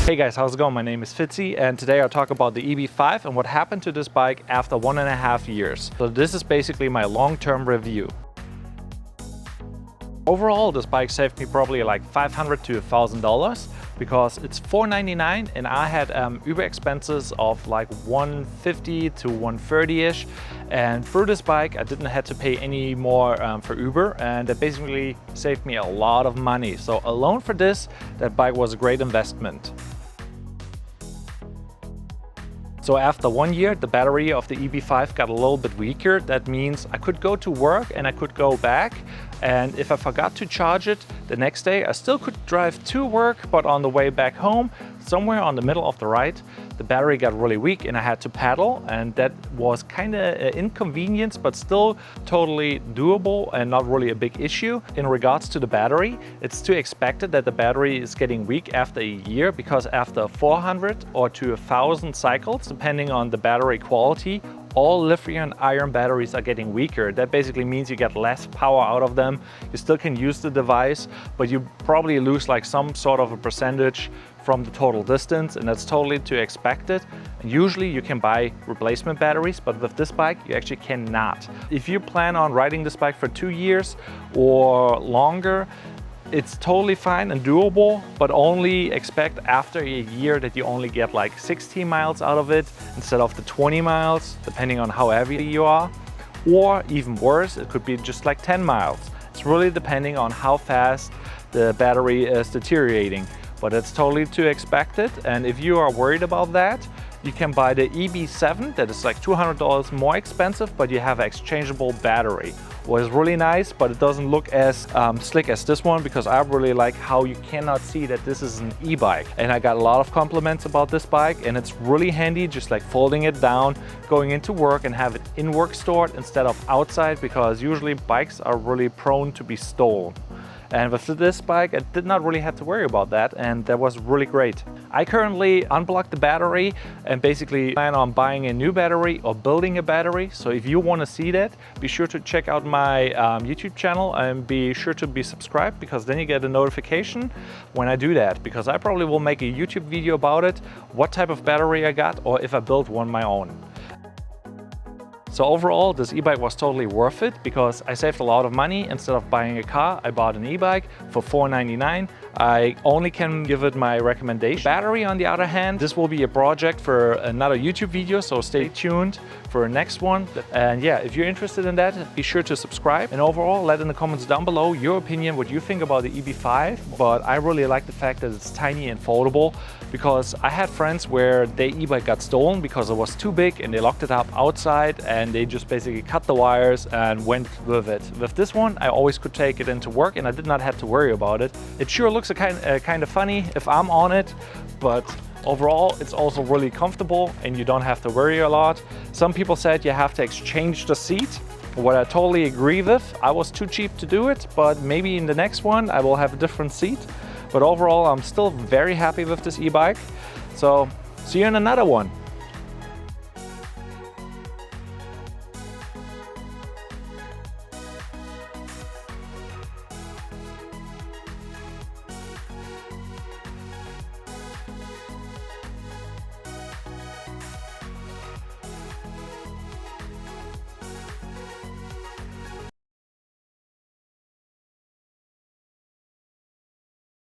Hey guys, how's it going? My name is Fitzy and today I'll talk about the EB5 and what happened to this bike after 1.5 years. So this is basically my long-term review. Overall, this bike saved me probably like $500 to $1,000 because it's $499 and I had Uber expenses of like $150 to $130-ish. And through this bike, I didn't have to pay any more for Uber, and that basically saved me a lot of money. So alone for this, that bike was a great investment. So after 1 year, the battery of the EB5 got a little bit weaker. That means I could go to work and I could go back. And if I forgot to charge it the next day, I still could drive to work, but on the way back home, somewhere on the middle of the ride, the battery got really weak and I had to paddle, and that was kind of an inconvenience, but still totally doable and not really a big issue. In regards to the battery, it's to expected that the battery is getting weak after a year, because after 400 or to 1,000 cycles, depending on the battery quality, all lithium ion batteries are getting weaker. That basically means you get less power out of them. You still can use the device, but you probably lose like some sort of a percentage from the total distance, and that's totally to expect it. And usually you can buy replacement batteries, but with this bike you actually cannot. If you plan on riding this bike for 2 years or longer, it's totally fine and doable, but only expect after a year that you only get like 16 miles out of it instead of the 20 miles, depending on how heavy you are. Or even worse, it could be just like 10 miles. It's really depending on how fast the battery is deteriorating, but it's totally to expect it. And if you are worried about that, you can buy the EB7, that is like $200 more expensive, but you have an exchangeable battery. Well, it's really nice, but it doesn't look as slick as this one, because I really like how you cannot see that this is an e-bike. And I got a lot of compliments about this bike, and it's really handy, just like folding it down, going into work and have it in work stored instead of outside, because usually bikes are really prone to be stolen. And with this bike, I did not really have to worry about that, and that was really great. I currently unblocked the battery and basically plan on buying a new battery or building a battery. So if you want to see that, be sure to check out my YouTube channel and be sure to be subscribed, because then you get a notification when I do that, because I probably will make a YouTube video about it, what type of battery I got, or if I built one my own. So overall, this e-bike was totally worth it, because I saved a lot of money. Instead of buying a car, I bought an e-bike for $499. I only can give it my recommendation. Battery, on the other hand, this will be a project for another YouTube video, so stay tuned for a next one. And yeah, if you're interested in that, be sure to subscribe. And overall, let in the comments down below your opinion, what you think about the EB5. But I really like the fact that it's tiny and foldable, because I had friends where their e-bike got stolen because it was too big and they locked it up outside and they just basically cut the wires and went with it. With this one, I always could take it into work and I did not have to worry about it. It sure looks kind of funny if I'm on it, but overall it's also really comfortable and you don't have to worry a lot. Some people said you have to exchange the seat, what I totally agree with. I was too cheap to do it, but maybe in the next one I will have a different seat. But overall, I'm still very happy with this e-bike. So see you in another one.